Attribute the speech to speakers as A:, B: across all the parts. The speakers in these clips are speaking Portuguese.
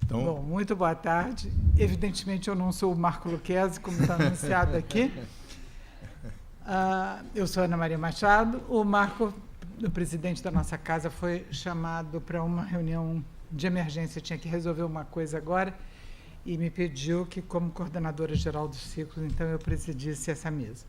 A: Então...
B: Bom, muito boa tarde. Evidentemente, eu não sou o Marco Lucchesi, como está anunciado aqui. Eu sou Ana Maria Machado. O Marco, o presidente da nossa casa, foi chamado para uma reunião de emergência, tinha que resolver uma coisa agora, e me pediu que, como coordenadora geral dos ciclos, então eu presidisse essa mesa.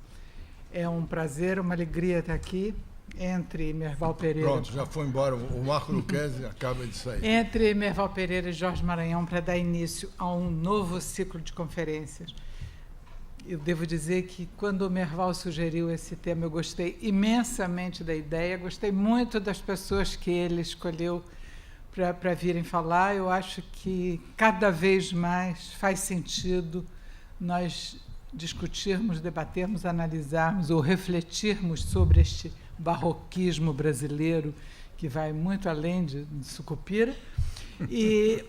B: É um prazer, uma alegria estar aqui, entre Merval Pereira...
A: Pronto, já foi embora. O Marco Lucchesi acaba de sair.
B: Entre Merval Pereira e Jorge Maranhão, para dar início a um novo ciclo de conferências. Eu devo dizer que, quando o Merval sugeriu esse tema, eu gostei imensamente da ideia, gostei muito das pessoas que ele escolheu para virem falar. Eu acho que, cada vez mais, faz sentido nós discutirmos, debatermos, analisarmos ou refletirmos sobre este barroquismo brasileiro, que vai muito além de Sucupira. E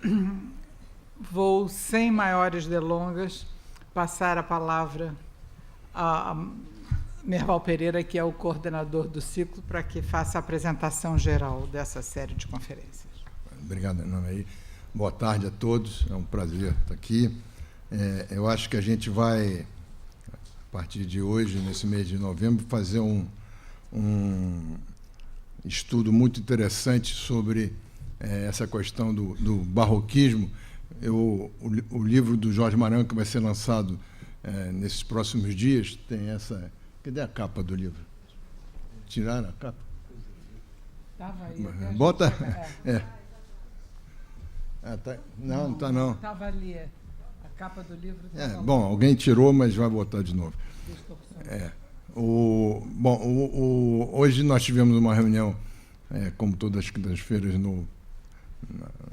B: vou, sem maiores delongas, passar a palavra a Merval Pereira, que é o coordenador do ciclo, para que faça a apresentação geral dessa série de conferências.
A: Obrigado, Ana Maria. Boa tarde a todos, é um prazer estar aqui. Eu acho que a gente vai, a partir de hoje, nesse mês de novembro, fazer um estudo muito interessante sobre essa questão do barroquismo. O livro do Jorge Maranhão, que vai ser lançado nesses próximos dias, tem essa... Cadê a capa do livro? Tiraram a capa?
B: Estava aí.
A: Bota... Não, não está não.
B: Estava ali, a capa do livro.
A: Bom, alguém tirou, mas vai botar de novo. Hoje nós tivemos uma reunião, como todas as quintas-feiras,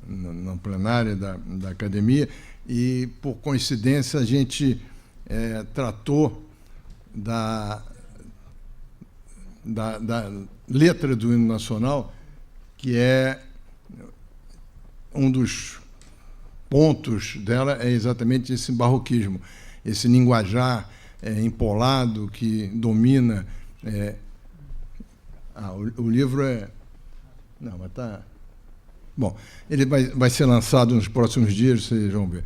A: na plenária da academia, e, por coincidência, a gente tratou da letra do hino nacional, que é um dos pontos dela, é exatamente esse barroquismo, esse linguajar empolado que domina. O livro é... Não, mas está... Bom, ele vai ser lançado nos próximos dias, vocês vão ver.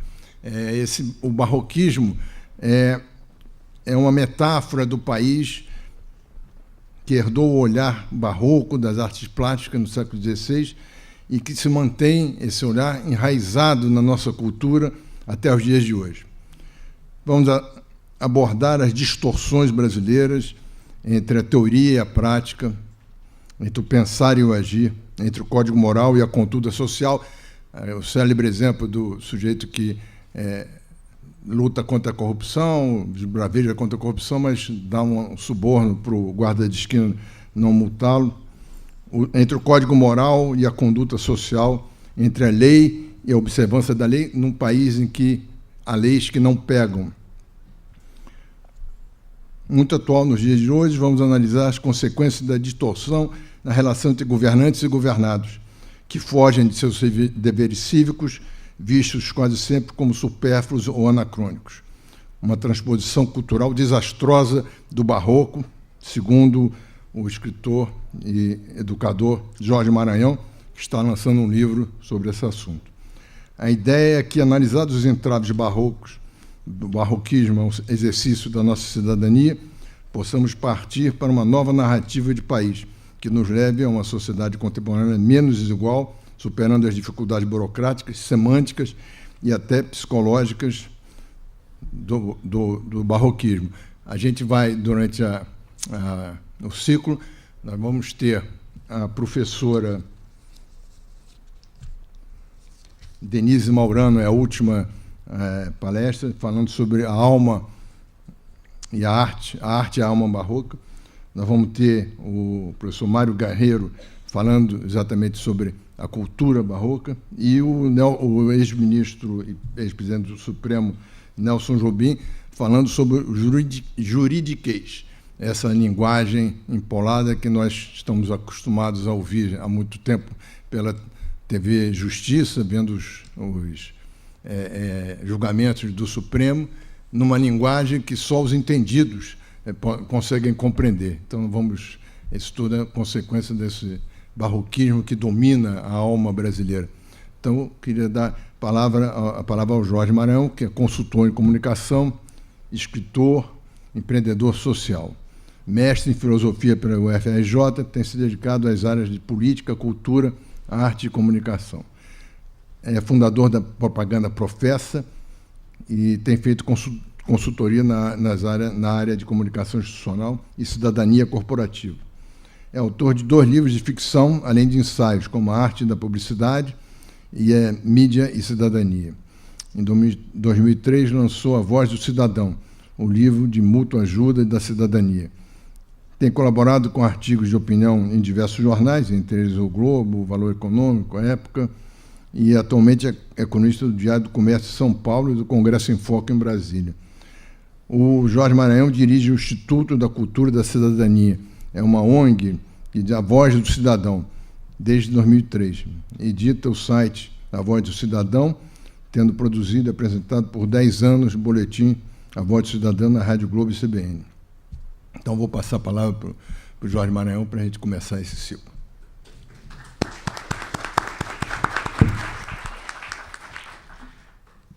A: O barroquismo é uma metáfora do país que herdou o olhar barroco das artes plásticas no século XVI e que se mantém, esse olhar, enraizado na nossa cultura até os dias de hoje. Vamos abordar as distorções brasileiras entre a teoria e a prática, entre o pensar e o agir, entre o código moral e a conduta social. O célebre exemplo do sujeito que luta contra a corrupção, esbraveja contra a corrupção, mas dá um suborno para o guarda de esquina não multá-lo. Entre o código moral e a conduta social, entre a lei e a observância da lei, num país em que há leis que não pegam. Muito atual nos dias de hoje, vamos analisar as consequências da distorção na relação entre governantes e governados, que fogem de seus deveres cívicos, vistos quase sempre como supérfluos ou anacrônicos. Uma transposição cultural desastrosa do barroco, segundo o escritor e educador Jorge Maranhão, que está lançando um livro sobre esse assunto. A ideia é que, analisados os entraves barrocos, do barroquismo, exercício da nossa cidadania, possamos partir para uma nova narrativa de país, que nos leve a uma sociedade contemporânea menos desigual, superando as dificuldades burocráticas, semânticas e até psicológicas do barroquismo. A gente vai, durante o ciclo, nós vamos ter a professora Denise Maurano, é a última palestra, falando sobre a alma e a arte e a alma barroca. Nós vamos ter o professor Mário Guerreiro falando exatamente sobre a cultura barroca, e o ex-ministro e ex-presidente do Supremo, Nelson Jobim, falando sobre o juridiquês, essa linguagem empolada que nós estamos acostumados a ouvir há muito tempo pela TV Justiça, vendo os julgamentos do Supremo, numa linguagem que só os entendidos conseguem compreender. Então, isso tudo é consequência desse barroquismo que domina a alma brasileira. Então, eu queria dar a palavra ao Jorge Maranhão, que é consultor em comunicação, escritor, empreendedor social. Mestre em filosofia pela UFRJ, tem se dedicado às áreas de política, cultura, arte e comunicação. É fundador da Propaganda Professa e tem feito consultoria na área de comunicação institucional e cidadania corporativa. É autor de 2 livros de ficção, além de ensaios, como A Arte da Publicidade e Mídia e Cidadania. Em 2003, lançou A Voz do Cidadão, o livro de mútua ajuda da cidadania. Tem colaborado com artigos de opinião em diversos jornais, entre eles o Globo, o Valor Econômico, a Época, e atualmente é colunista do Diário do Comércio de São Paulo e do Congresso em Foco em Brasília. O Jorge Maranhão dirige o Instituto da Cultura e da Cidadania. É uma ONG que dá a voz do cidadão, desde 2003. Edita o site A Voz do Cidadão, tendo produzido e apresentado por 10 anos o boletim A Voz do Cidadão na Rádio Globo e CBN. Então, vou passar a palavra para o Jorge Maranhão para a gente começar esse ciclo.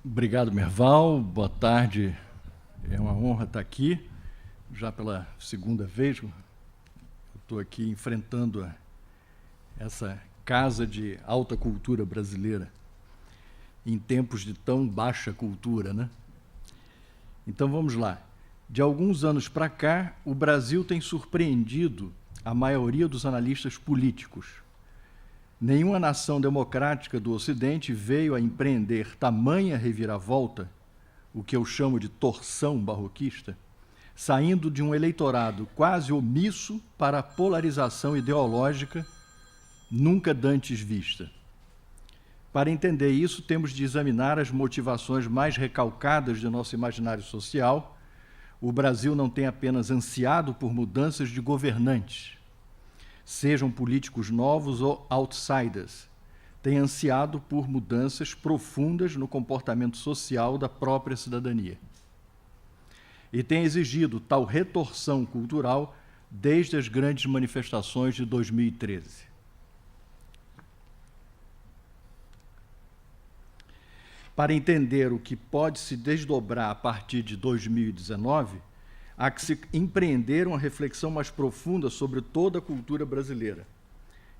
C: Obrigado, Merval. Boa tarde. É uma honra estar aqui, já pela segunda vez. Eu estou aqui enfrentando essa casa de alta cultura brasileira, em tempos de tão baixa cultura, né? Então, vamos lá. De alguns anos para cá, o Brasil tem surpreendido a maioria dos analistas políticos. Nenhuma nação democrática do Ocidente veio a empreender tamanha reviravolta, o que eu chamo de torção barroquista, saindo de um eleitorado quase omisso para a polarização ideológica nunca dantes vista. Para entender isso, temos de examinar as motivações mais recalcadas de nosso imaginário social. O Brasil não tem apenas ansiado por mudanças de governantes, sejam políticos novos ou outsiders, tem ansiado por mudanças profundas no comportamento social da própria cidadania. E tem exigido tal retorção cultural desde as grandes manifestações de 2013. Para entender o que pode se desdobrar a partir de 2019, há que se empreender uma reflexão mais profunda sobre toda a cultura brasileira.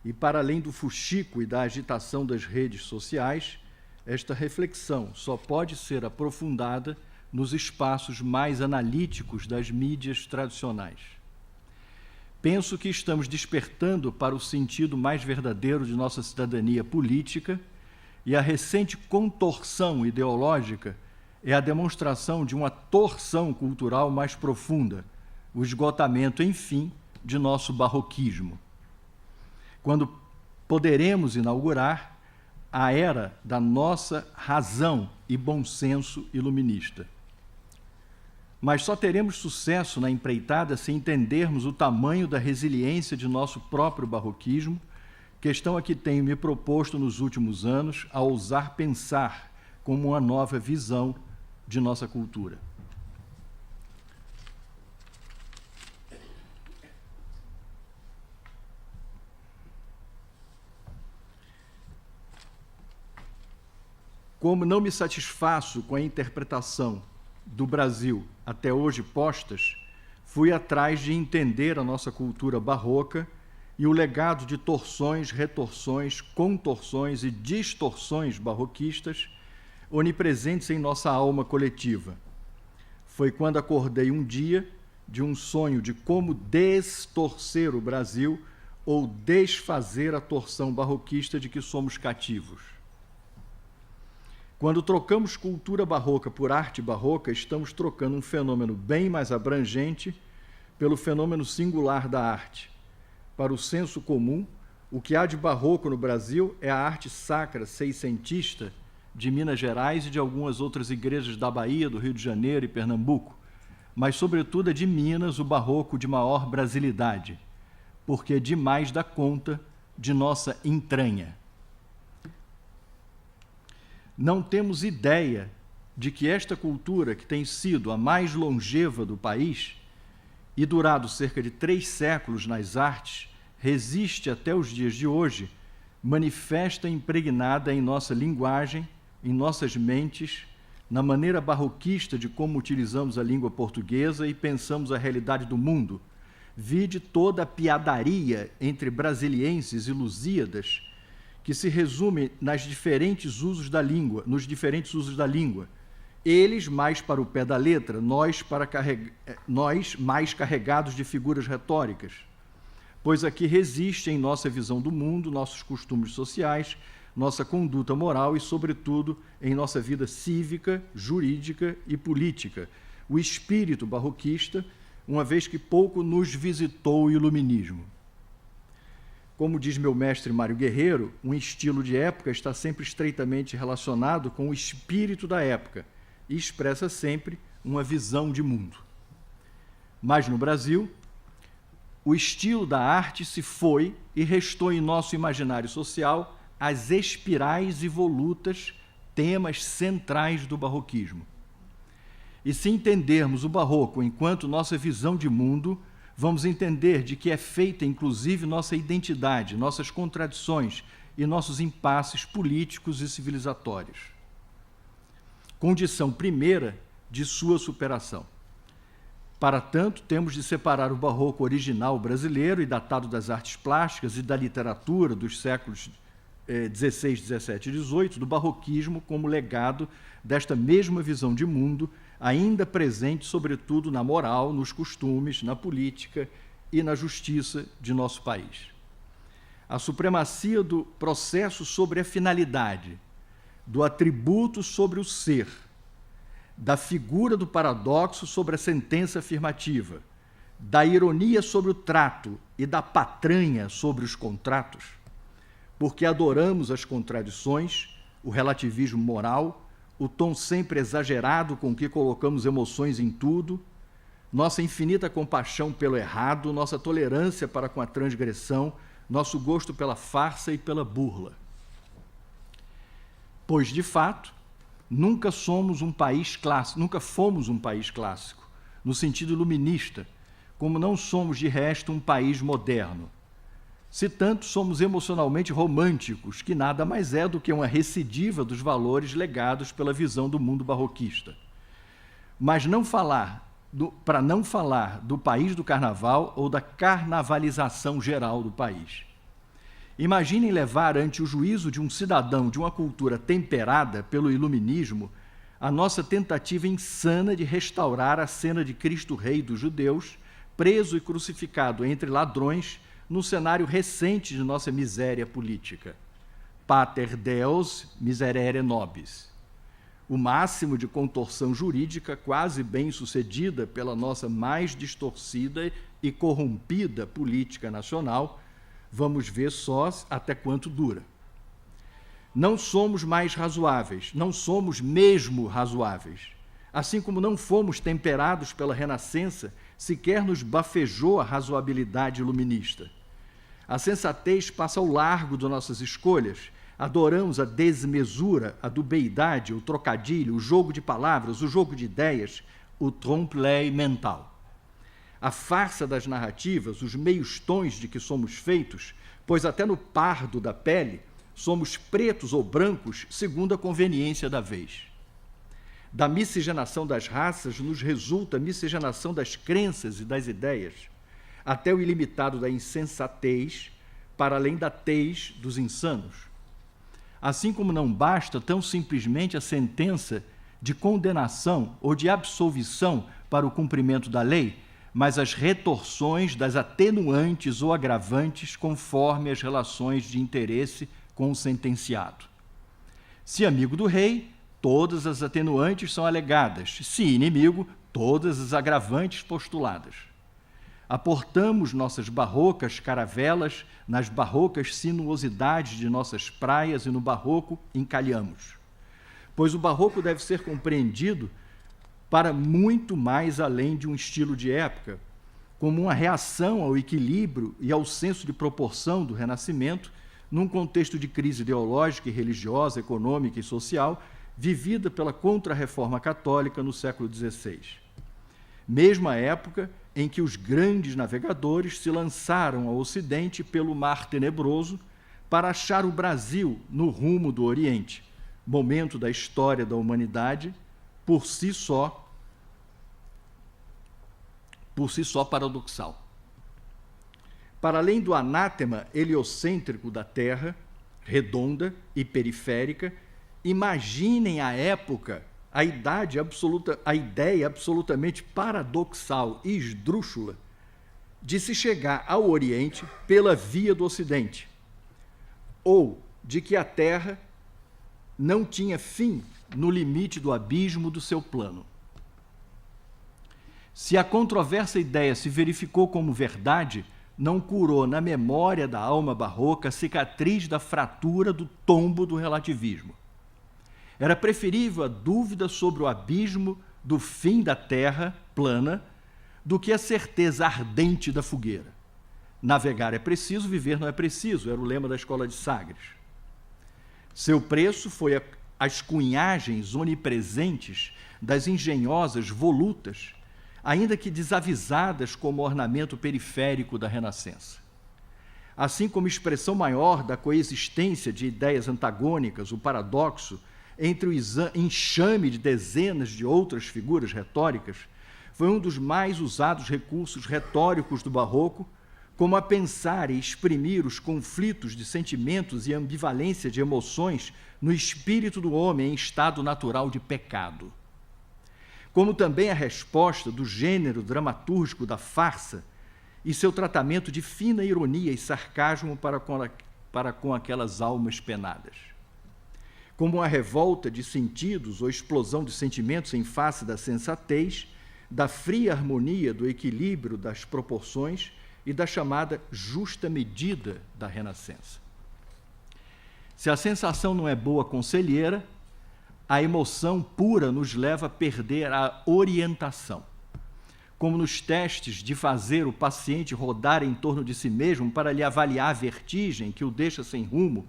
C: E, para além do fuxico e da agitação das redes sociais, esta reflexão só pode ser aprofundada nos espaços mais analíticos das mídias tradicionais. Penso que estamos despertando para o sentido mais verdadeiro de nossa cidadania política, e a recente contorção ideológica é a demonstração de uma torção cultural mais profunda, o esgotamento, enfim, de nosso barroquismo. Quando poderemos inaugurar a era da nossa razão e bom senso iluminista. Mas só teremos sucesso na empreitada se entendermos o tamanho da resiliência de nosso próprio barroquismo, questão a que tenho me proposto nos últimos anos a ousar pensar como uma nova visão de nossa cultura. Como não me satisfaço com a interpretação do Brasil até hoje postas, fui atrás de entender a nossa cultura barroca e o legado de torções, retorções, contorções e distorções barroquistas onipresentes em nossa alma coletiva. Foi quando acordei um dia de um sonho de como destorcer o Brasil ou desfazer a torção barroquista de que somos cativos. Quando trocamos cultura barroca por arte barroca, estamos trocando um fenômeno bem mais abrangente pelo fenômeno singular da arte. Para o senso comum, o que há de barroco no Brasil é a arte sacra seiscentista de Minas Gerais e de algumas outras igrejas da Bahia, do Rio de Janeiro e Pernambuco, mas, sobretudo, é de Minas o barroco de maior brasilidade, porque é demais da conta de nossa entranha. Não temos ideia de que esta cultura, que tem sido a mais longeva do país e durado cerca de 3 séculos nas artes, resiste até os dias de hoje, manifesta impregnada em nossa linguagem, em nossas mentes, na maneira barroquista de como utilizamos a língua portuguesa e pensamos a realidade do mundo. Vide toda a piadaria entre brasilienses e lusíadas que se resume nos diferentes usos da língua. Eles mais para o pé da letra, nós mais carregados de figuras retóricas. Pois aqui resiste em nossa visão do mundo, nossos costumes sociais, nossa conduta moral e, sobretudo, em nossa vida cívica, jurídica e política, o espírito barroquista, uma vez que pouco nos visitou o iluminismo. Como diz meu mestre Mário Guerreiro, um estilo de época está sempre estreitamente relacionado com o espírito da época e expressa sempre uma visão de mundo. Mas no Brasil, o estilo da arte se foi e restou em nosso imaginário social as espirais e volutas temas centrais do barroquismo. E se entendermos o barroco enquanto nossa visão de mundo, vamos entender de que é feita, inclusive, nossa identidade, nossas contradições e nossos impasses políticos e civilizatórios. Condição primeira de sua superação. Para tanto, temos de separar o barroco original brasileiro e datado das artes plásticas e da literatura dos séculos XVI, XVII e XVIII, do barroquismo como legado desta mesma visão de mundo, ainda presente, sobretudo, na moral, nos costumes, na política e na justiça de nosso país. A supremacia do processo sobre a finalidade, do atributo sobre o ser, da figura do paradoxo sobre a sentença afirmativa, da ironia sobre o trato e da patranha sobre os contratos, porque adoramos as contradições, o relativismo moral, o tom sempre exagerado com que colocamos emoções em tudo, nossa infinita compaixão pelo errado, nossa tolerância para com a transgressão, nosso gosto pela farsa e pela burla. Pois, de fato, nunca fomos um país clássico, no sentido iluminista, como não somos, de resto, um país moderno. Se tanto, somos emocionalmente românticos, que nada mais é do que uma recidiva dos valores legados pela visão do mundo barroquista. Mas para não falar do país do carnaval ou da carnavalização geral do país. Imaginem levar ante o juízo de um cidadão de uma cultura temperada pelo iluminismo a nossa tentativa insana de restaurar a cena de Cristo Rei dos judeus, preso e crucificado entre ladrões, no cenário recente de nossa miséria política. Pater Deus miserere nobis. O máximo de contorção jurídica quase bem-sucedida pela nossa mais distorcida e corrompida política nacional, vamos ver só até quanto dura. Não somos mais razoáveis, não somos mesmo razoáveis. Assim como não fomos temperados pela Renascença, sequer nos bafejou a razoabilidade iluminista. A sensatez passa ao largo de nossas escolhas, adoramos a desmesura, a dubeidade, o trocadilho, o jogo de palavras, o jogo de ideias, o trompe-l'œil mental. A farsa das narrativas, os meios tons de que somos feitos, pois até no pardo da pele somos pretos ou brancos segundo a conveniência da vez. Da miscigenação das raças nos resulta a miscigenação das crenças e das ideias, até o ilimitado da insensatez, para além da tez dos insanos. Assim como não basta tão simplesmente a sentença de condenação ou de absolvição para o cumprimento da lei, mas as retorções das atenuantes ou agravantes conforme as relações de interesse com o sentenciado. Se amigo do rei, todas as atenuantes são alegadas; se inimigo, todas as agravantes postuladas. Aportamos nossas barrocas caravelas nas barrocas sinuosidades de nossas praias e no barroco encalhamos. Pois o barroco deve ser compreendido para muito mais além de um estilo de época, como uma reação ao equilíbrio e ao senso de proporção do Renascimento, num contexto de crise ideológica e religiosa, econômica e social, vivida pela Contra-Reforma Católica no século XVI. Mesma época em que os grandes navegadores se lançaram ao Ocidente pelo Mar Tenebroso para achar o Brasil no rumo do Oriente, momento da história da humanidade, por si só paradoxal. Para além do anátema heliocêntrico da Terra, redonda e periférica, imaginem a época, a ideia absolutamente paradoxal e esdrúxula de se chegar ao Oriente pela via do Ocidente, ou de que a Terra não tinha fim no limite do abismo do seu plano. Se a controversa ideia se verificou como verdade, não curou na memória da alma barroca a cicatriz da fratura do tombo do relativismo. Era preferível a dúvida sobre o abismo do fim da Terra plana do que a certeza ardente da fogueira. Navegar é preciso, viver não é preciso, era o lema da escola de Sagres. Seu preço foi as cunhagens onipresentes das engenhosas volutas, ainda que desavisadas como ornamento periférico da Renascença. Assim como expressão maior da coexistência de ideias antagônicas, o paradoxo, entre o enxame de dezenas de outras figuras retóricas, foi um dos mais usados recursos retóricos do Barroco, como a pensar e exprimir os conflitos de sentimentos e ambivalência de emoções no espírito do homem em estado natural de pecado. Como também a resposta do gênero dramatúrgico da farsa e seu tratamento de fina ironia e sarcasmo para com aquelas almas penadas. Como uma revolta de sentidos ou explosão de sentimentos em face da sensatez, da fria harmonia do equilíbrio das proporções e da chamada justa medida da Renascença. Se a sensação não é boa conselheira, a emoção pura nos leva a perder a orientação. Como nos testes de fazer o paciente rodar em torno de si mesmo para lhe avaliar a vertigem que o deixa sem rumo,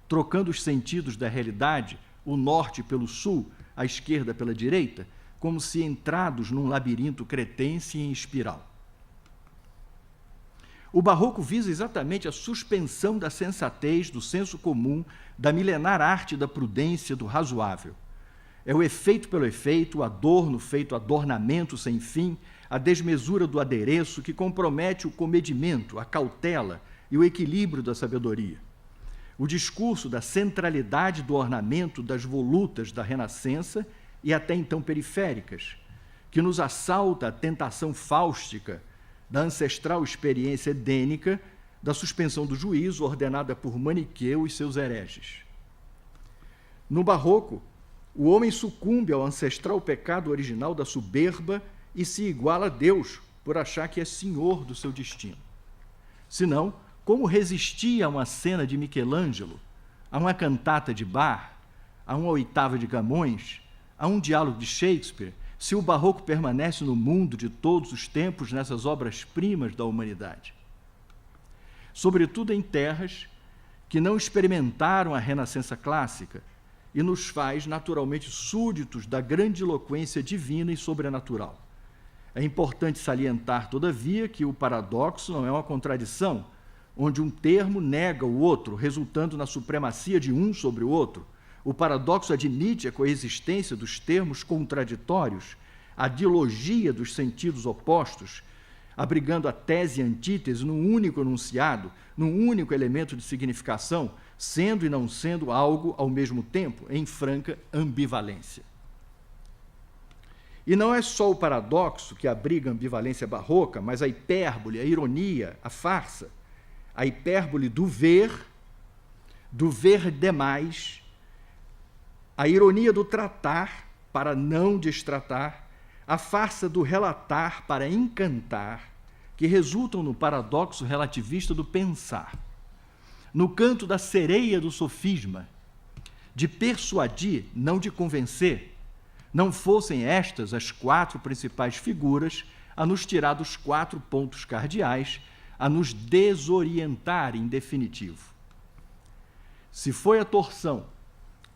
C: trocando os sentidos da realidade, o norte pelo sul, a esquerda pela direita, como se entrados num labirinto cretense em espiral. O Barroco visa exatamente a suspensão da sensatez, do senso comum, da milenar arte da prudência, do razoável. É o efeito pelo efeito, o adorno feito adornamento sem fim, a desmesura do adereço que compromete o comedimento, a cautela e o equilíbrio da sabedoria. O discurso da centralidade do ornamento das volutas da Renascença e até então periféricas, que nos assalta a tentação fáustica da ancestral experiência edênica da suspensão do juízo ordenada por Maniqueu e seus hereges. No Barroco, o homem sucumbe ao ancestral pecado original da soberba e se iguala a Deus por achar que é senhor do seu destino. Senão, como resistir a uma cena de Michelangelo, a uma cantata de Bach, a uma oitava de Camões, a um diálogo de Shakespeare, se o Barroco permanece no mundo de todos os tempos nessas obras-primas da humanidade? Sobretudo em terras que não experimentaram a Renascença clássica e nos faz naturalmente súditos da grandiloquência divina e sobrenatural. É importante salientar, todavia, que o paradoxo não é uma contradição, onde um termo nega o outro, resultando na supremacia de um sobre o outro. O paradoxo admite a coexistência dos termos contraditórios, a dilogia dos sentidos opostos, abrigando a tese e a antítese num único enunciado, num único elemento de significação, sendo e não sendo algo ao mesmo tempo, em franca ambivalência. E não é só o paradoxo que abriga a ambivalência barroca, mas a hipérbole, a ironia, a farsa, a hipérbole do ver demais, a ironia do tratar para não destratar, a farsa do relatar para encantar, que resultam no paradoxo relativista do pensar. No canto da sereia do sofisma, de persuadir, não de convencer, não fossem estas as quatro principais figuras a nos tirar dos quatro pontos cardeais, a nos desorientar em definitivo. Se foi a torção,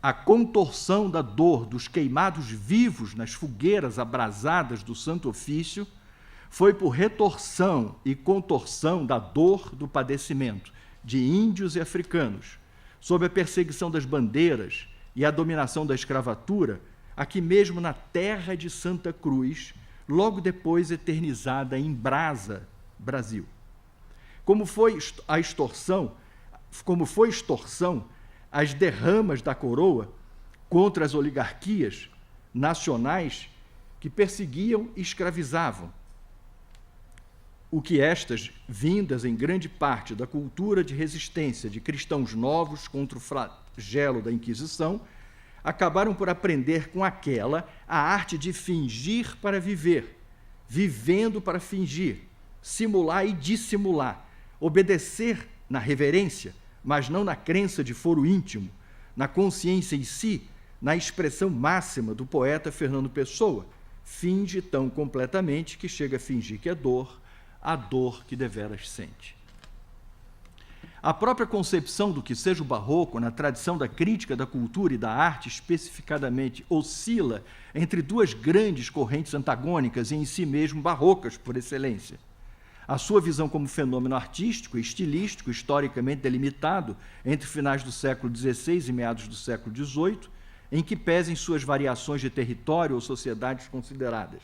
C: a contorção da dor dos queimados vivos nas fogueiras abrasadas do Santo Ofício, foi por retorção e contorção da dor do padecimento de índios e africanos, sob a perseguição das bandeiras e a dominação da escravatura, aqui mesmo na terra de Santa Cruz, logo depois eternizada em Brasa, Brasil. Como foi extorsão, as derramas da coroa contra as oligarquias nacionais que perseguiam e escravizavam, o que estas, vindas em grande parte da cultura de resistência de cristãos novos contra o flagelo da Inquisição, acabaram por aprender com aquela a arte de fingir para viver, vivendo para fingir, simular e dissimular, obedecer na reverência, mas não na crença de foro íntimo, na consciência em si, na expressão máxima do poeta Fernando Pessoa, finge tão completamente que chega a fingir que é dor, a dor que deveras sente. A própria concepção do que seja o barroco, na tradição da crítica da cultura e da arte especificadamente, oscila entre duas grandes correntes antagônicas e em si mesmo barrocas por excelência. A sua visão como fenômeno artístico e estilístico, historicamente delimitado entre finais do século XVI e meados do século XVIII, em que pesem suas variações de território ou sociedades consideradas.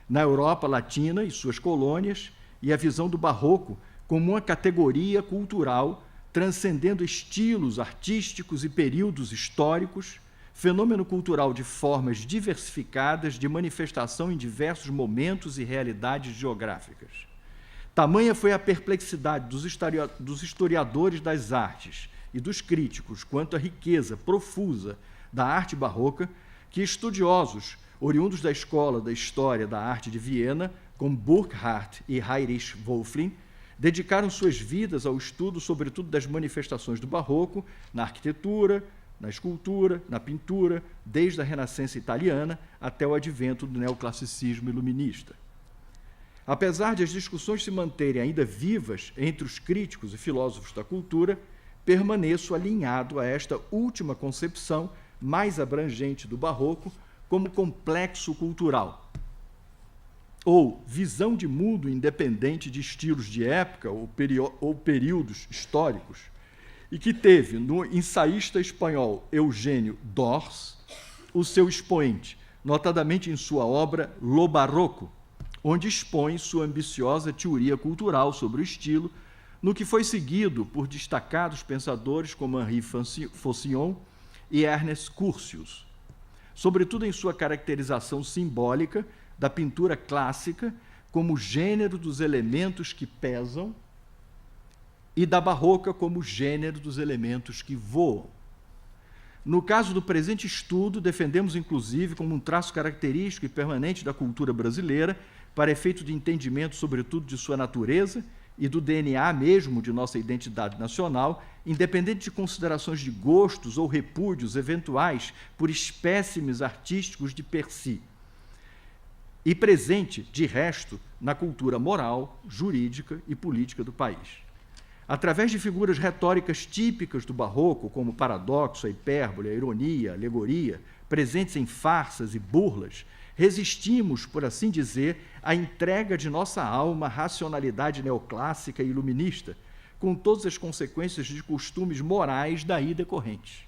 C: Na Europa Latina e suas colônias, e a visão do barroco como uma categoria cultural transcendendo estilos artísticos e períodos históricos, fenômeno cultural de formas diversificadas de manifestação em diversos momentos e realidades geográficas. Tamanha foi a perplexidade dos historiadores das artes e dos críticos quanto à riqueza profusa da arte barroca, que estudiosos, oriundos da Escola da História da Arte de Viena, como Burckhardt e Heinrich Wölfflin, dedicaram suas vidas ao estudo, sobretudo, das manifestações do barroco na arquitetura, na escultura, na pintura, desde a Renascença italiana até o advento do neoclassicismo iluminista. Apesar de as discussões se manterem ainda vivas entre os críticos e filósofos da cultura, permaneço alinhado a esta última concepção mais abrangente do barroco como complexo cultural, ou visão de mundo independente de estilos de época ou períodos históricos, e que teve no ensaísta espanhol Eugênio Dors o seu expoente, notadamente em sua obra Lo Barroco, onde expõe sua ambiciosa teoria cultural sobre o estilo, no que foi seguido por destacados pensadores como Henri Faucillon e Ernest Curtius, sobretudo em sua caracterização simbólica da pintura clássica como gênero dos elementos que pesam e da barroca como gênero dos elementos que voam. No caso do presente estudo, defendemos, inclusive, como um traço característico e permanente da cultura brasileira, para efeito de entendimento, sobretudo, de sua natureza e do DNA mesmo de nossa identidade nacional, independente de considerações de gostos ou repúdios eventuais por espécimes artísticos de per si, e presente, de resto, na cultura moral, jurídica e política do país. Através de figuras retóricas típicas do barroco, como o paradoxo, a hipérbole, a ironia, a alegoria, presentes em farsas e burlas, resistimos, por assim dizer, à entrega de nossa alma à racionalidade neoclássica e iluminista, com todas as consequências de costumes morais daí decorrentes.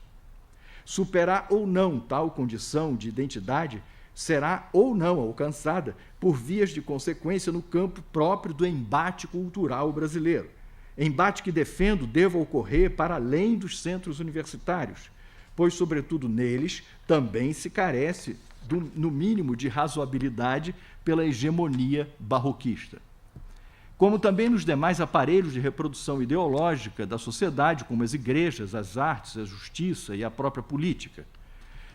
C: Superar ou não tal condição de identidade será ou não alcançada por vias de consequência no campo próprio do embate cultural brasileiro. Embate que defendo deva ocorrer para além dos centros universitários, pois, sobretudo neles, também se carece, no mínimo, de razoabilidade pela hegemonia barroquista. Como também nos demais aparelhos de reprodução ideológica da sociedade, como as igrejas, as artes, a justiça e a própria política.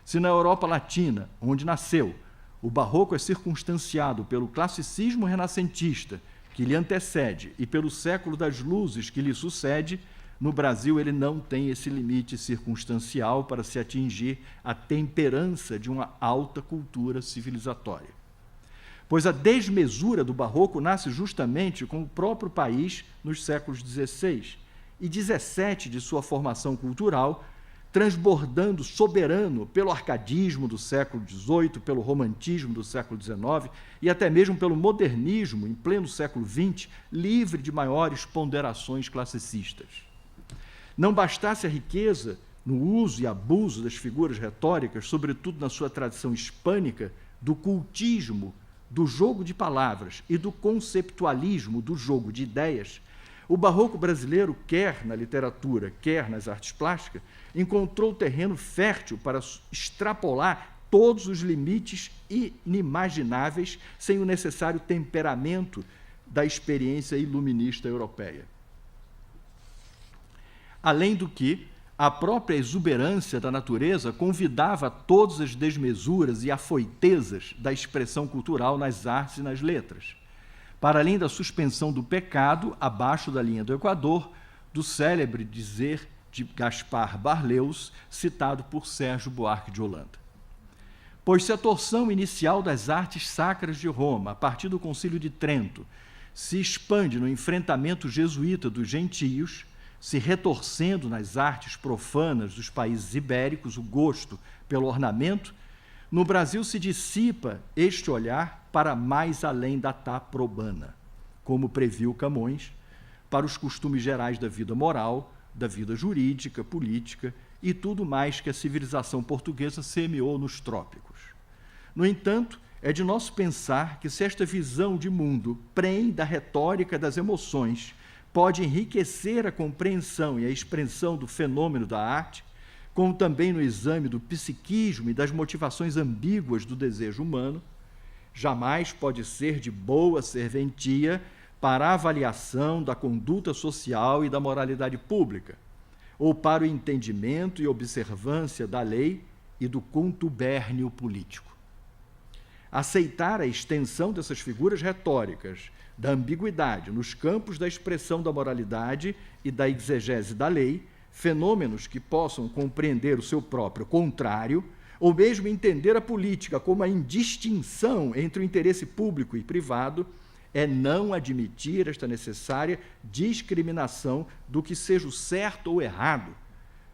C: Se na Europa Latina, onde nasceu, o barroco é circunstanciado pelo classicismo renascentista, que lhe antecede, e pelo século das luzes que lhe sucede, no Brasil ele não tem esse limite circunstancial para se atingir a temperança de uma alta cultura civilizatória. Pois a desmesura do barroco nasce justamente com o próprio país nos séculos XVI e XVII de sua formação cultural, transbordando soberano pelo arcadismo do século XVIII, pelo romantismo do século XIX e até mesmo pelo modernismo, em pleno século XX, livre de maiores ponderações classicistas. Não bastasse a riqueza no uso e abuso das figuras retóricas, sobretudo na sua tradição hispânica, do cultismo, do jogo de palavras e do conceptualismo, do jogo de ideias, o barroco brasileiro, quer na literatura, quer nas artes plásticas, encontrou terreno fértil para extrapolar todos os limites inimagináveis sem o necessário temperamento da experiência iluminista europeia. Além do que, a própria exuberância da natureza convidava a todas as desmesuras e afoitezas da expressão cultural nas artes e nas letras, para além da suspensão do pecado, abaixo da linha do Equador, do célebre dizer de Gaspar Barleus, citado por Sérgio Buarque de Holanda. Pois se a torção inicial das artes sacras de Roma, a partir do Concílio de Trento, se expande no enfrentamento jesuíta dos gentios, se retorcendo nas artes profanas dos países ibéricos o gosto pelo ornamento, no Brasil se dissipa este olhar para mais além da taprobana, como previu Camões, para os costumes gerais da vida moral, da vida jurídica, política e tudo mais que a civilização portuguesa semeou nos trópicos. No entanto, é de nosso pensar que se esta visão de mundo prém da retórica das emoções pode enriquecer a compreensão e a expressão do fenômeno da arte, como também no exame do psiquismo e das motivações ambíguas do desejo humano, jamais pode ser de boa serventia para a avaliação da conduta social e da moralidade pública, ou para o entendimento e observância da lei e do contubérnio político. Aceitar a extensão dessas figuras retóricas da ambiguidade nos campos da expressão da moralidade e da exegese da lei, fenômenos que possam compreender o seu próprio contrário, ou mesmo entender a política como a indistinção entre o interesse público e privado, é não admitir esta necessária discriminação do que seja o certo ou errado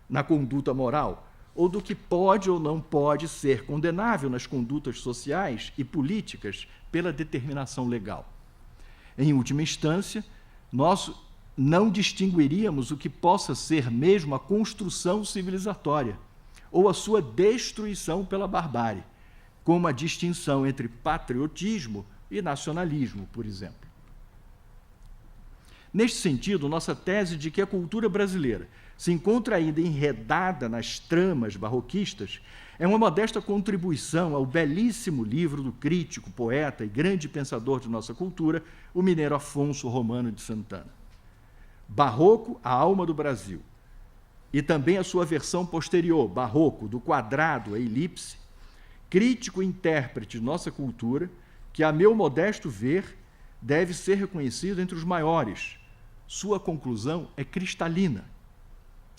C: na conduta moral, ou do que pode ou não pode ser condenável nas condutas sociais e políticas pela determinação legal. Em última instância, nós não distinguiríamos o que possa ser mesmo a construção civilizatória ou a sua destruição pela barbárie, como a distinção entre patriotismo e nacionalismo, por exemplo. Neste sentido, nossa tese de que a cultura brasileira se encontra ainda enredada nas tramas barroquistas é uma modesta contribuição ao belíssimo livro do crítico, poeta e grande pensador de nossa cultura, o mineiro Afonso Romano de Santana. Barroco, a alma do Brasil, e também a sua versão posterior, barroco, do quadrado à elipse, crítico e intérprete de nossa cultura, que, a meu modesto ver, deve ser reconhecido entre os maiores. Sua conclusão é cristalina.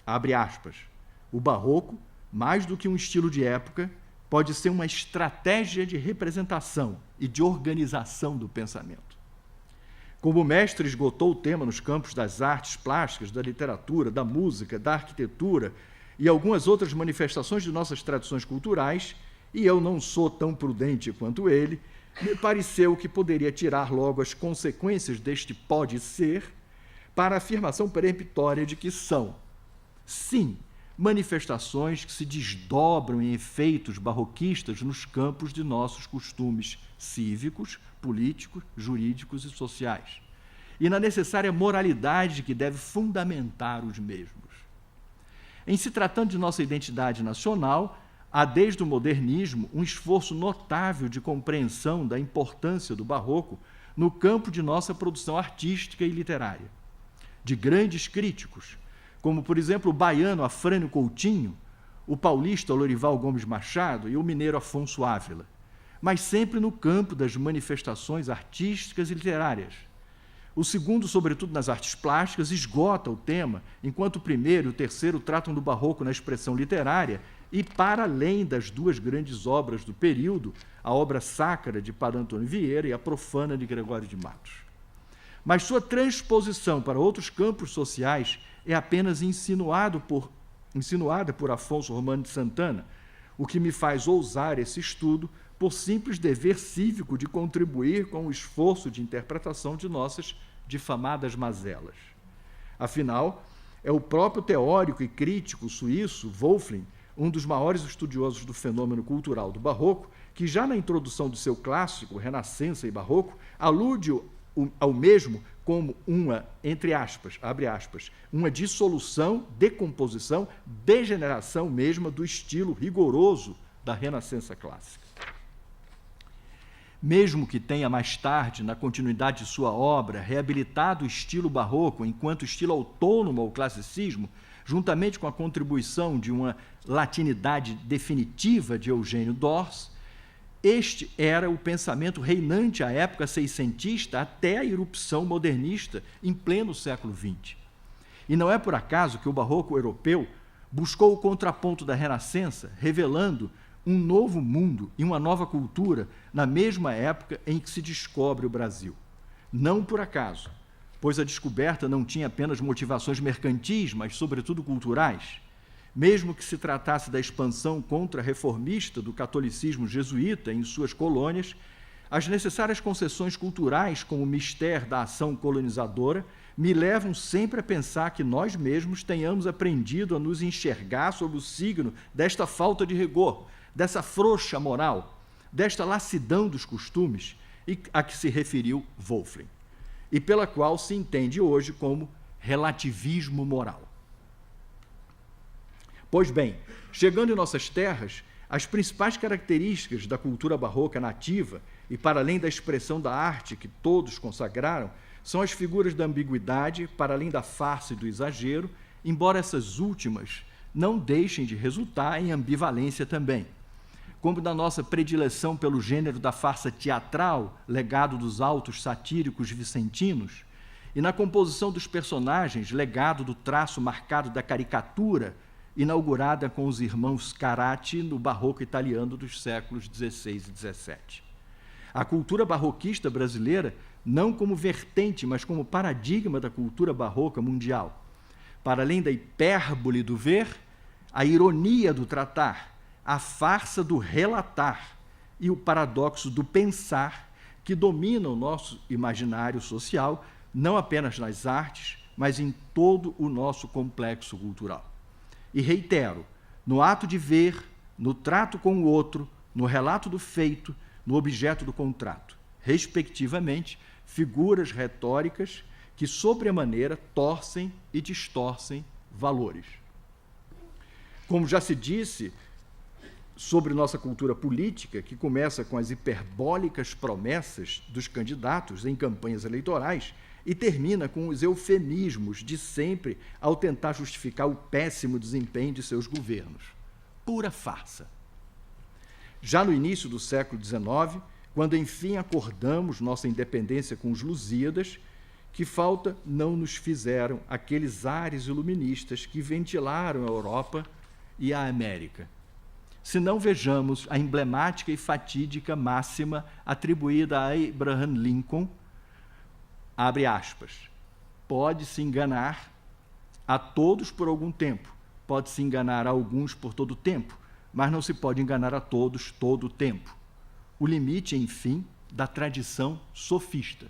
C: Abre aspas. O barroco, mais do que um estilo de época, pode ser uma estratégia de representação e de organização do pensamento. Como o mestre esgotou o tema nos campos das artes plásticas, da literatura, da música, da arquitetura e algumas outras manifestações de nossas tradições culturais, e eu não sou tão prudente quanto ele, me pareceu que poderia tirar logo as consequências deste pode ser para a afirmação peremptória de que são, sim, manifestações que se desdobram em efeitos barroquistas nos campos de nossos costumes cívicos, políticos, jurídicos e sociais, e na necessária moralidade que deve fundamentar os mesmos. Em se tratando de nossa identidade nacional, há desde o modernismo um esforço notável de compreensão da importância do barroco no campo de nossa produção artística e literária, de grandes críticos, como, por exemplo, o baiano Afrânio Coutinho, o paulista Lorival Gomes Machado e o mineiro Afonso Ávila, mas sempre no campo das manifestações artísticas e literárias. O segundo, sobretudo nas artes plásticas, esgota o tema, enquanto o primeiro e o terceiro tratam do barroco na expressão literária e, para além das duas grandes obras do período, a obra sacra de Padre Antônio Vieira e a profana de Gregório de Matos. Mas sua transposição para outros campos sociais é apenas insinuada por Afonso Romano de Santana, o que me faz ousar esse estudo por simples dever cívico de contribuir com o esforço de interpretação de nossas difamadas mazelas. Afinal, É o próprio teórico e crítico suíço Wolfling, um dos maiores estudiosos do fenômeno cultural do Barroco, que já na introdução do seu clássico, Renascença e Barroco, alude ao mesmo como uma, entre aspas, abre aspas, uma dissolução, decomposição, degeneração mesma do estilo rigoroso da Renascença clássica. Mesmo que tenha mais tarde, na continuidade de sua obra, reabilitado o estilo barroco enquanto estilo autônomo ao classicismo, juntamente com a contribuição de uma latinidade definitiva de Eugênio d'Ors, este era o pensamento reinante à época seiscentista até a irrupção modernista em pleno século XX. E não é por acaso que o barroco europeu buscou o contraponto da Renascença, revelando um novo mundo e uma nova cultura na mesma época em que se descobre o Brasil. Não por acaso, pois a descoberta não tinha apenas motivações mercantis, mas, sobretudo, culturais. Mesmo que se tratasse da expansão contra-reformista do catolicismo jesuíta em suas colônias, as necessárias concessões culturais como mistério da ação colonizadora me levam sempre a pensar que nós mesmos tenhamos aprendido a nos enxergar sob o signo desta falta de rigor, dessa frouxa moral, desta lassidão dos costumes a que se referiu Wolfling, e pela qual se entende hoje como relativismo moral. Pois bem, chegando em nossas terras, as principais características da cultura barroca nativa, e para além da expressão da arte que todos consagraram, são as figuras da ambiguidade, para além da farsa e do exagero, embora essas últimas não deixem de resultar em ambivalência também. Como da nossa predileção pelo gênero da farsa teatral, legado dos autos satíricos vicentinos, e na composição dos personagens, legado do traço marcado da caricatura, inaugurada com os irmãos Carati no barroco italiano dos séculos XVI e XVII. A cultura barroquista brasileira, não como vertente, mas como paradigma da cultura barroca mundial. Para além da hipérbole do ver, a ironia do tratar, a farsa do relatar e o paradoxo do pensar que dominam o nosso imaginário social, não apenas nas artes, mas em todo o nosso complexo cultural. E reitero, no ato de ver, no trato com o outro, no relato do feito, no objeto do contrato, respectivamente, figuras retóricas que, sobremaneira, torcem e distorcem valores. Como já se disse sobre nossa cultura política, que começa com as hiperbólicas promessas dos candidatos em campanhas eleitorais e termina com os eufemismos de sempre ao tentar justificar o péssimo desempenho de seus governos. Pura farsa. Já no início do século XIX, quando enfim acordamos nossa independência com os Lusíadas, que falta não nos fizeram aqueles ares iluministas que ventilaram a Europa e a América. Se não vejamos a emblemática e fatídica máxima atribuída a Abraham Lincoln, abre aspas, pode-se enganar a todos por algum tempo, pode-se enganar a alguns por todo o tempo, mas não se pode enganar a todos todo o tempo. O limite, enfim, da tradição sofista.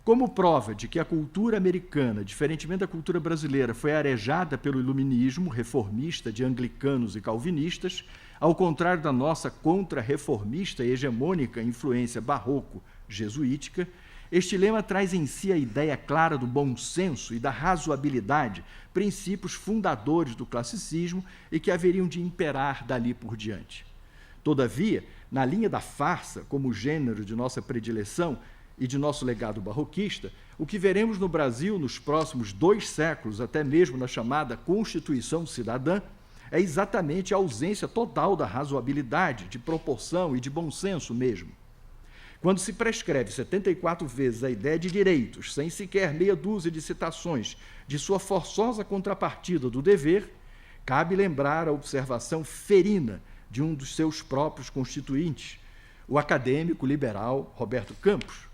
C: Como prova de que a cultura americana, diferentemente da cultura brasileira, foi arejada pelo iluminismo reformista de anglicanos e calvinistas, ao contrário da nossa contra-reformista e hegemônica influência barroco-jesuítica, este lema traz em si a ideia clara do bom senso e da razoabilidade, princípios fundadores do classicismo e que haveriam de imperar dali por diante. Todavia, na linha da farsa, como gênero de nossa predileção e de nosso legado barroquista, o que veremos no Brasil nos próximos 2 séculos, até mesmo na chamada Constituição Cidadã, é exatamente a ausência total da razoabilidade, de proporção e de bom senso mesmo. Quando se prescreve 74 vezes a ideia de direitos, sem sequer meia dúzia de citações de sua forçosa contrapartida do dever, cabe lembrar a observação ferina de um dos seus próprios constituintes, o acadêmico liberal Roberto Campos,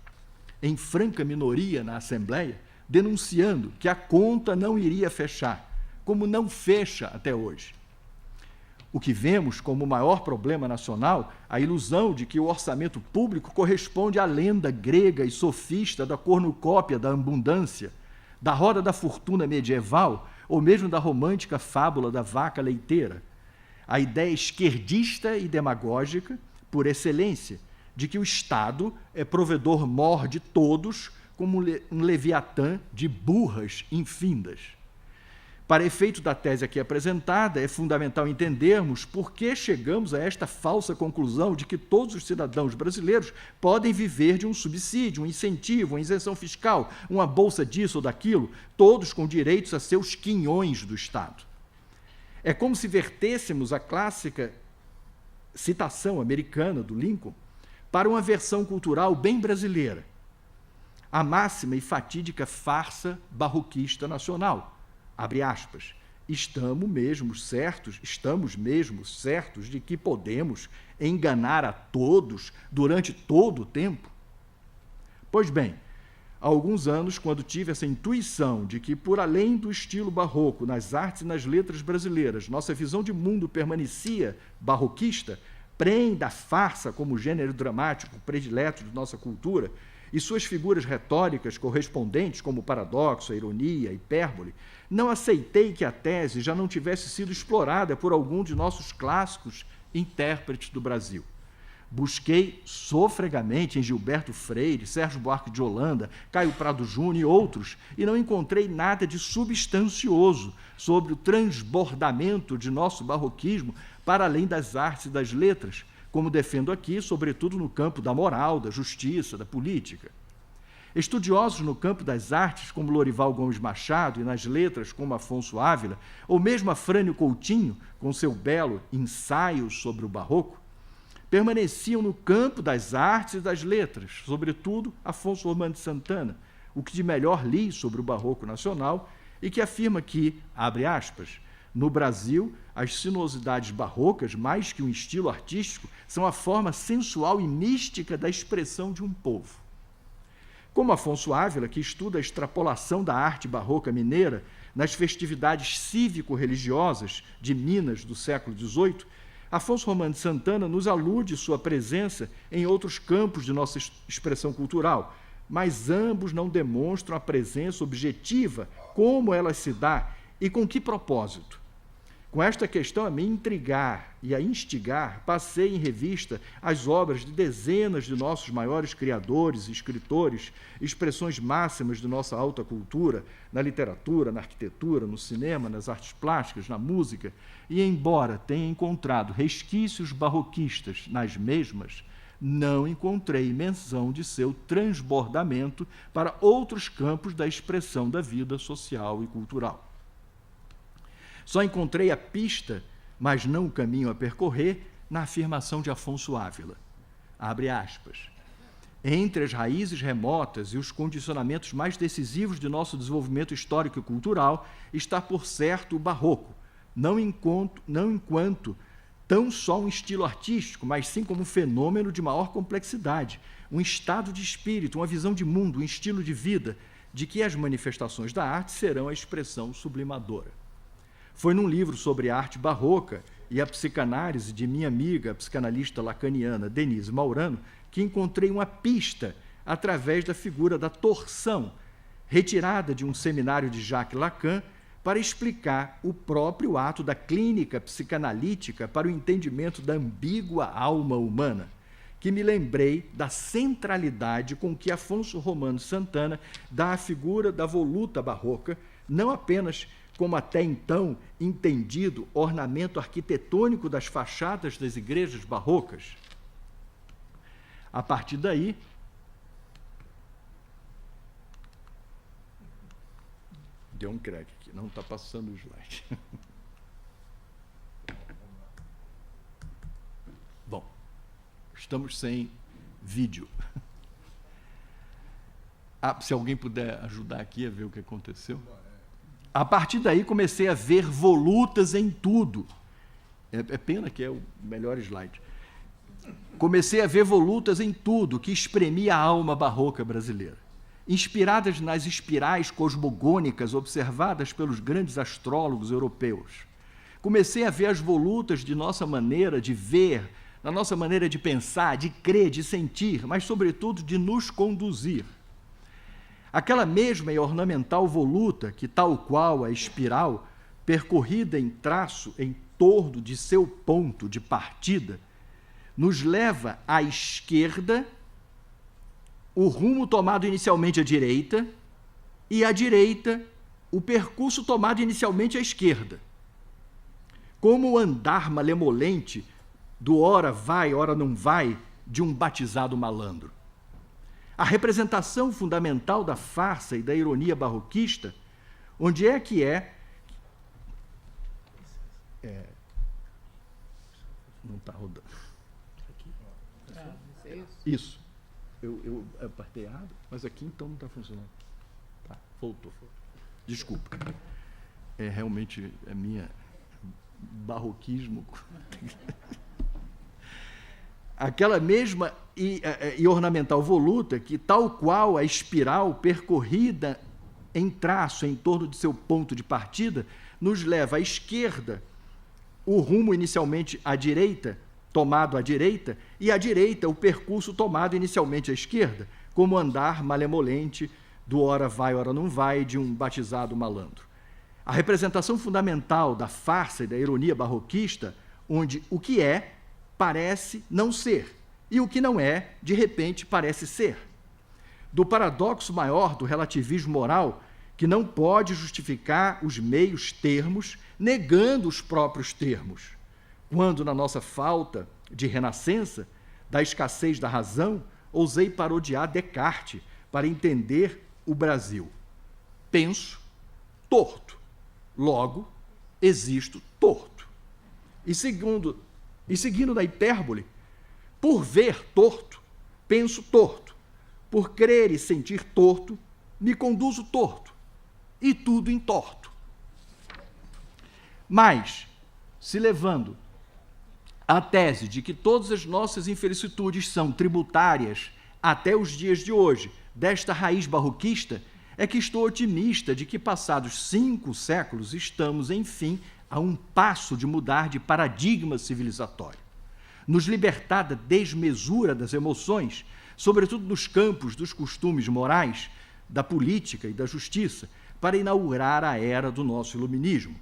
C: em franca minoria na Assembleia, denunciando que a conta não iria fechar, como não fecha até hoje. O que vemos como o maior problema nacional, a ilusão de que o orçamento público corresponde à lenda grega e sofista da cornucópia da abundância, da roda da fortuna medieval ou mesmo da romântica fábula da vaca leiteira. A ideia esquerdista e demagógica, por excelência, de que o Estado é provedor mor de todos, como um leviatã de burras infindas. Para efeito da tese aqui apresentada, é fundamental entendermos por que chegamos a esta falsa conclusão de que todos os cidadãos brasileiros podem viver de um subsídio, um incentivo, uma isenção fiscal, uma bolsa disso ou daquilo, todos com direitos a seus quinhões do Estado. É como se vertêssemos a clássica citação americana do Lincoln para uma versão cultural bem brasileira, a máxima e fatídica farsa barroquista nacional. Abre aspas, estamos mesmo certos de que podemos enganar a todos durante todo o tempo? Pois bem, há alguns anos, quando tive essa intuição de que, por além do estilo barroco, nas artes e nas letras brasileiras, nossa visão de mundo permanecia barroquista, prém da farsa como gênero dramático predileto de nossa cultura, e suas figuras retóricas correspondentes, como o paradoxo, a ironia, a hipérbole, não aceitei que a tese já não tivesse sido explorada por algum de nossos clássicos intérpretes do Brasil. Busquei sofregamente em Gilberto Freire, Sérgio Buarque de Holanda, Caio Prado Júnior e outros, e não encontrei nada de substancioso sobre o transbordamento de nosso barroquismo para além das artes e das letras, como defendo aqui, sobretudo no campo da moral, da justiça, da política. Estudiosos no campo das artes, como Lorival Gomes Machado, e nas letras, como Afonso Ávila, ou mesmo Afrânio Coutinho, com seu belo Ensaio sobre o Barroco, permaneciam no campo das artes e das letras, sobretudo Afonso Romano de Santana, o que de melhor li sobre o Barroco nacional e que afirma que, abre aspas, no Brasil, as sinuosidades barrocas, mais que um estilo artístico, são a forma sensual e mística da expressão de um povo. Como Afonso Ávila, que estuda a extrapolação da arte barroca mineira nas festividades cívico-religiosas de Minas do século XVIII, Afonso Romano de Santana nos alude sua presença em outros campos de nossa expressão cultural, mas ambos não demonstram a presença objetiva, como ela se dá e com que propósito. Com esta questão a me intrigar e a instigar, passei em revista as obras de dezenas de nossos maiores criadores e escritores, expressões máximas de nossa alta cultura, na literatura, na arquitetura, no cinema, nas artes plásticas, na música, e, embora tenha encontrado resquícios barroquistas nas mesmas, não encontrei menção de seu transbordamento para outros campos da expressão da vida social e cultural. Só encontrei a pista, mas não o caminho a percorrer, na afirmação de Afonso Ávila. Abre aspas. Entre as raízes remotas e os condicionamentos mais decisivos de nosso desenvolvimento histórico e cultural está, por certo, o barroco, não enquanto tão só um estilo artístico, mas sim como um fenômeno de maior complexidade, um estado de espírito, uma visão de mundo, um estilo de vida, de que as manifestações da arte serão a expressão sublimadora. Foi num livro sobre a arte barroca e a psicanálise de minha amiga, a psicanalista lacaniana Denise Maurano, que encontrei uma pista através da figura da torção, retirada de um seminário de Jacques Lacan, para explicar o próprio ato da clínica psicanalítica para o entendimento da ambígua alma humana, que me lembrei da centralidade com que Afonso Romano Santana dá à figura da voluta barroca, não apenas como até então entendido ornamento arquitetônico das fachadas das igrejas barrocas. A partir daí, deu um crack aqui, não está passando o slide. Bom, estamos sem vídeo. Se alguém puder ajudar aqui a ver o que aconteceu. A partir daí comecei a ver volutas em tudo. É pena que é o melhor slide. Comecei a ver volutas em tudo que espremia a alma barroca brasileira, inspiradas nas espirais cosmogônicas observadas pelos grandes astrólogos europeus. Comecei a ver as volutas de nossa maneira de ver, da nossa maneira de pensar, de crer, de sentir, mas, sobretudo, de nos conduzir. Aquela mesma e ornamental voluta que, tal qual a espiral, percorrida em traço em torno de seu ponto de partida, nos leva à esquerda, o rumo tomado inicialmente à direita, e à direita, o percurso tomado inicialmente à esquerda. Como o andar malemolente do ora vai, ora não vai, de um batizado malandro. A representação fundamental da farsa e da ironia barroquista, onde é que não está rodando. Isso. Eu apertei errado, mas aqui então não está funcionando. Tá, voltou. Desculpa. Realmente é minha barroquismo. Aquela mesma e ornamental voluta que, tal qual a espiral percorrida em traço em torno de seu ponto de partida, nos leva à esquerda, o rumo inicialmente à direita, tomado à direita, e à direita o percurso tomado inicialmente à esquerda, como andar malemolente do ora vai, ora não vai, de um batizado malandro. A representação fundamental da farsa e da ironia barroquista, onde o que é parece não ser, e o que não é, de repente, parece ser. Do paradoxo maior do relativismo moral, que não pode justificar os meios termos, negando os próprios termos, quando, na nossa falta de renascença, da escassez da razão, ousei parodiar Descartes para entender o Brasil. Penso torto, logo existo torto. E seguindo na hipérbole, por ver torto, penso torto, por crer e sentir torto, me conduzo torto, e tudo entorto. Mas, se levando a tese de que todas as nossas infelicitudes são tributárias, até os dias de hoje, desta raiz barroquista, é que estou otimista de que, passados 5 séculos, estamos, enfim, a um passo de mudar de paradigma civilizatório, nos libertar da desmesura das emoções, sobretudo nos campos dos costumes morais, da política e da justiça, para inaugurar a era do nosso iluminismo,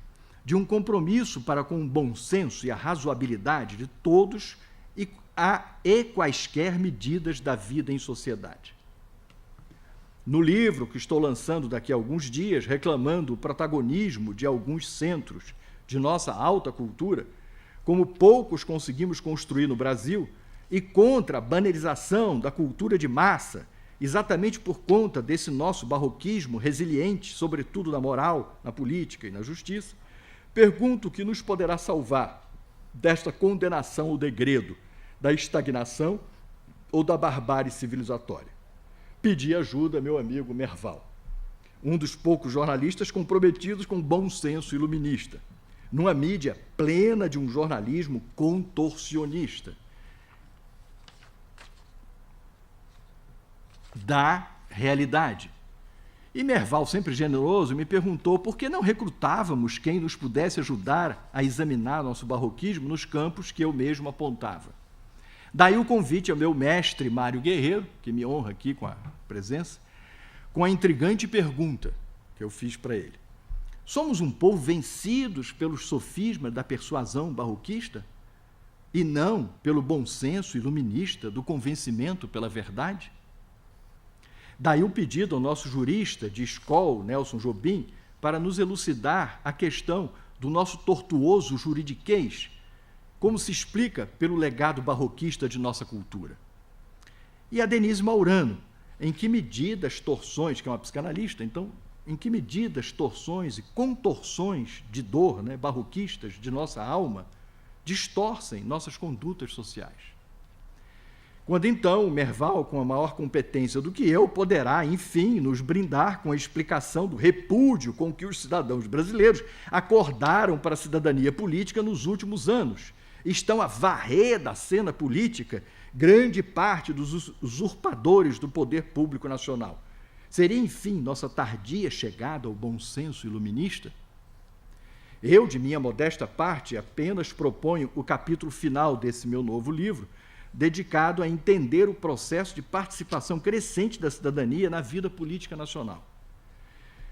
C: de um compromisso para com o bom senso e a razoabilidade de todos e quaisquer medidas da vida em sociedade. No livro que estou lançando daqui a alguns dias, reclamando o protagonismo de alguns centros de nossa alta cultura, como poucos conseguimos construir no Brasil, e contra a banalização da cultura de massa, exatamente por conta desse nosso barroquismo resiliente, sobretudo na moral, na política e na justiça, pergunto o que nos poderá salvar desta condenação ao degredo, da estagnação ou da barbárie civilizatória. Pedi ajuda a meu amigo Merval, um dos poucos jornalistas comprometidos com bom senso iluminista, numa mídia plena de um jornalismo contorcionista da realidade. E Merval, sempre generoso, me perguntou por que não recrutávamos quem nos pudesse ajudar a examinar nosso barroquismo nos campos que eu mesmo apontava. Daí o convite ao meu mestre Mário Guerreiro, que me honra aqui com a presença, com a intrigante pergunta que eu fiz para ele. Somos um povo vencidos pelos sofismas da persuasão barroquista e não pelo bom senso iluminista do convencimento pela verdade? Daí o pedido ao nosso jurista de escola, Nelson Jobim, para nos elucidar a questão do nosso tortuoso juridiquês, como se explica pelo legado barroquista de nossa cultura. E a Denise Maurano, em que medida as torções, que é uma psicanalista, então, em que medida as torções e contorções de dor, barroquistas de nossa alma, distorcem nossas condutas sociais. Quando então o Merval, com a maior competência do que eu, poderá, enfim, nos brindar com a explicação do repúdio com que os cidadãos brasileiros acordaram para a cidadania política nos últimos anos. Estão a varrer da cena política grande parte dos usurpadores do poder público nacional. Seria, enfim, nossa tardia chegada ao bom senso iluminista? Eu, de minha modesta parte, apenas proponho o capítulo final desse meu novo livro, dedicado a entender o processo de participação crescente da cidadania na vida política nacional.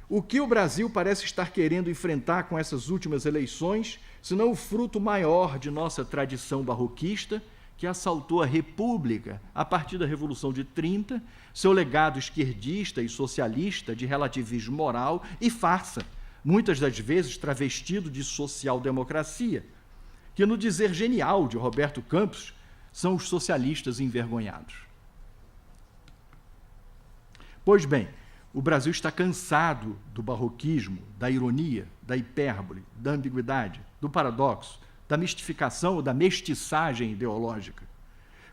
C: O que o Brasil parece estar querendo enfrentar com essas últimas eleições, senão o fruto maior de nossa tradição barroquista, que assaltou a República a partir da Revolução de 30, seu legado esquerdista e socialista de relativismo moral e farsa, muitas das vezes travestido de social-democracia, que, no dizer genial de Roberto Campos, são os socialistas envergonhados. Pois bem, o Brasil está cansado do barroquismo, da ironia, da hipérbole, da ambiguidade, do paradoxo, da mistificação ou da mestiçagem ideológica.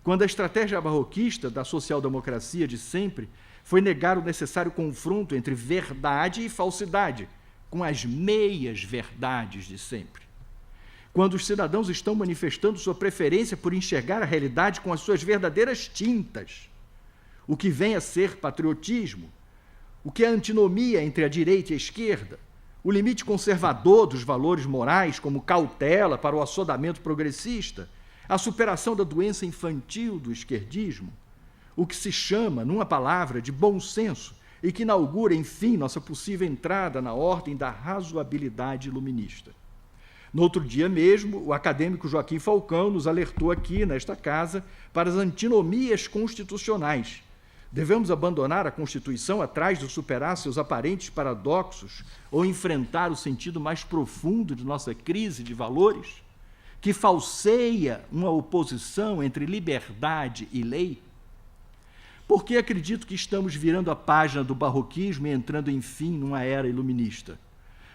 C: Quando a estratégia barroquista da social-democracia de sempre foi negar o necessário confronto entre verdade e falsidade, com as meias-verdades de sempre. Quando os cidadãos estão manifestando sua preferência por enxergar a realidade com as suas verdadeiras tintas, o que vem a ser patriotismo, o que é a antinomia entre a direita e a esquerda, o limite conservador dos valores morais, como cautela para o assodamento progressista, a superação da doença infantil do esquerdismo, o que se chama, numa palavra, de bom senso e que inaugura, enfim, nossa possível entrada na ordem da razoabilidade iluminista. No outro dia mesmo, o acadêmico Joaquim Falcão nos alertou aqui, nesta casa, para as antinomias constitucionais. Devemos abandonar a Constituição atrás de superar seus aparentes paradoxos ou enfrentar o sentido mais profundo de nossa crise de valores, que falseia uma oposição entre liberdade e lei? Porque acredito que estamos virando a página do barroquismo e entrando, enfim, numa era iluminista.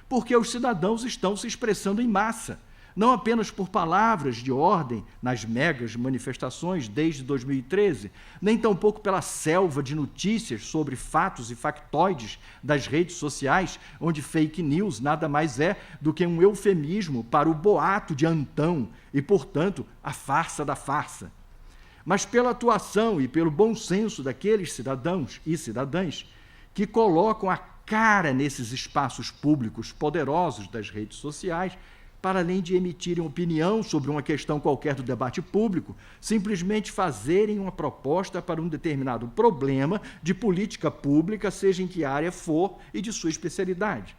C: Porque os cidadãos estão se expressando em massa, não apenas por palavras de ordem nas megas manifestações desde 2013, nem tampouco pela selva de notícias sobre fatos e factoides das redes sociais, onde fake news nada mais é do que um eufemismo para o boato de Antão e, portanto, a farsa da farsa. Mas pela atuação e pelo bom senso daqueles cidadãos e cidadãs que colocam a cara nesses espaços públicos poderosos das redes sociais, para além de emitirem opinião sobre uma questão qualquer do debate público, simplesmente fazerem uma proposta para um determinado problema de política pública, seja em que área for e de sua especialidade.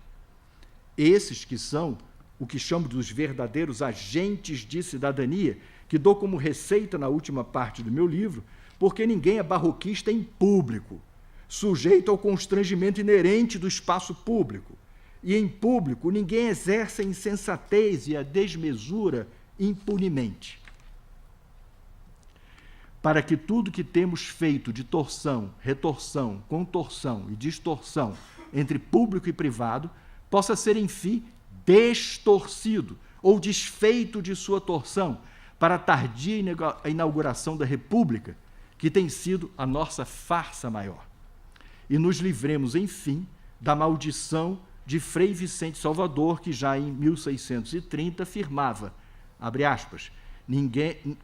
C: Esses que são o que chamo dos verdadeiros agentes de cidadania, que dou como receita na última parte do meu livro, porque ninguém é barroquista em público, sujeito ao constrangimento inerente do espaço público. E em público ninguém exerce a insensatez e a desmesura impunemente. Para que tudo que temos feito de torção, retorção, contorção e distorção entre público e privado possa ser, enfim, destorcido ou desfeito de sua torção para a tardia inauguração da República, que tem sido a nossa farsa maior. E nos livremos, enfim, da maldição de Frei Vicente Salvador, que já em 1630 afirmava, abre aspas,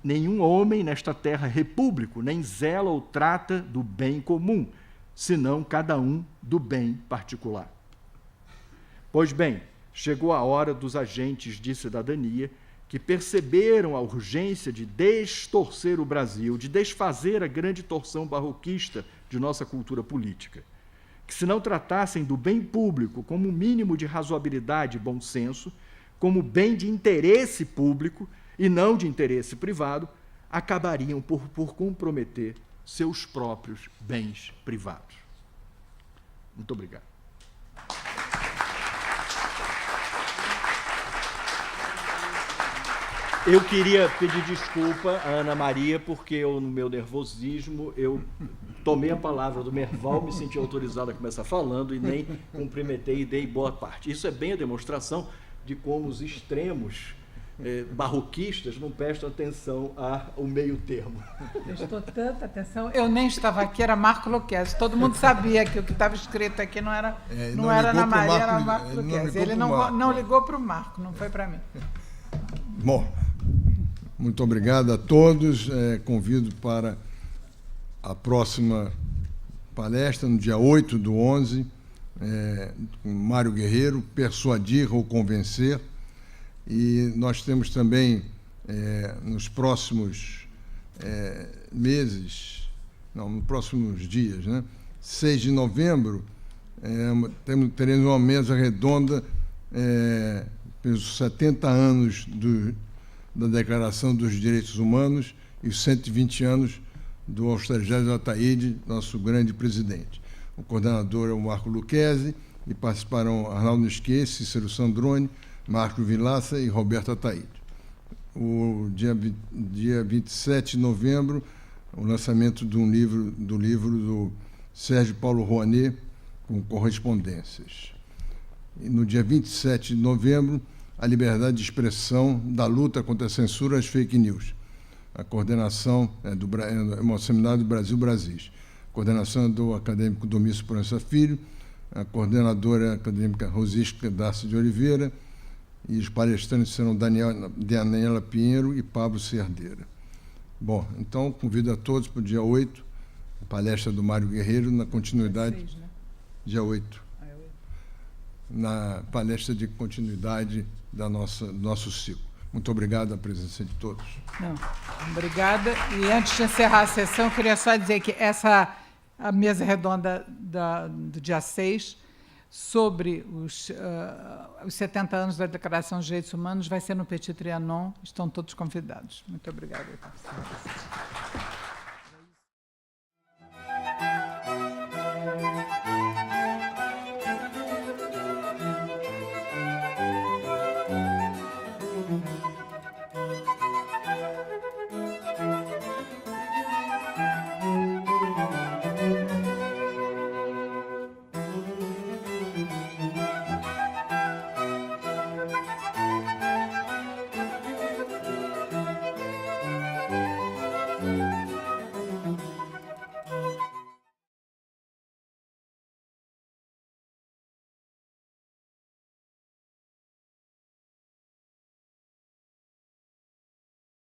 C: nenhum homem nesta terra é repúblico, nem zela ou trata do bem comum, senão cada um do bem particular. Pois bem, chegou a hora dos agentes de cidadania que perceberam a urgência de destorcer o Brasil, de desfazer a grande torção barroquista de nossa cultura política, que se não tratassem do bem público como um mínimo de razoabilidade e bom senso, como bem de interesse público e não de interesse privado, acabariam por comprometer seus próprios bens privados. Muito obrigado. Eu queria pedir desculpa a Ana Maria, porque eu, no meu nervosismo, eu tomei a palavra do Merval, me senti autorizado a começar falando e nem cumprimentei e dei boa parte. Isso é bem a demonstração de como os extremos barroquistas não prestam atenção ao meio termo.
B: Prestou tanta atenção. Eu nem estava aqui, era Marco Lucchesi. Todo mundo sabia que o que estava escrito aqui não era Ana Maria, era Marco Lucchesi. Ele não ligou para o Marco, não foi para mim.
A: Bom, muito obrigado a todos. Convido para a próxima palestra, no dia 8/11, com Mário Guerreiro, Persuadir ou Convencer. E nós temos também, nos próximos meses, não, nos próximos dias, né? 6 de novembro, teremos uma mesa redonda pelos 70 anos da Declaração dos Direitos Humanos e os 120 anos do Austregésimo Ataíde, nosso grande presidente. O coordenador é o Marco Lucchesi, e participarão Arnaldo Nisquet, Cícero Sandrone, Marco Vilaça e Roberto Ataíde. O dia 27 de novembro, o lançamento do livro do Sérgio Paulo Rouanet, com correspondências. E no dia 27 de novembro, a liberdade de expressão da luta contra a censura às fake news. A coordenação do Seminário do Brasil-Brasis. A coordenação do acadêmico Domício Proença Filho, a coordenadora acadêmica Rosisca Darcy de Oliveira, e os palestrantes serão Daniela Pinheiro e Pablo Cerdeira. Bom, então, convido a todos para o dia 8, a palestra do Mário Guerreiro, na continuidade... Dia 6, né? Dia 8. Na palestra de continuidade do nosso ciclo. Muito obrigado à presença de todos.
B: Não, obrigada. E antes de encerrar a sessão, queria só dizer que a mesa redonda do dia 6, sobre os 70 anos da Declaração dos Direitos Humanos, vai ser no Petit Trianon. Estão todos convidados. Muito obrigada.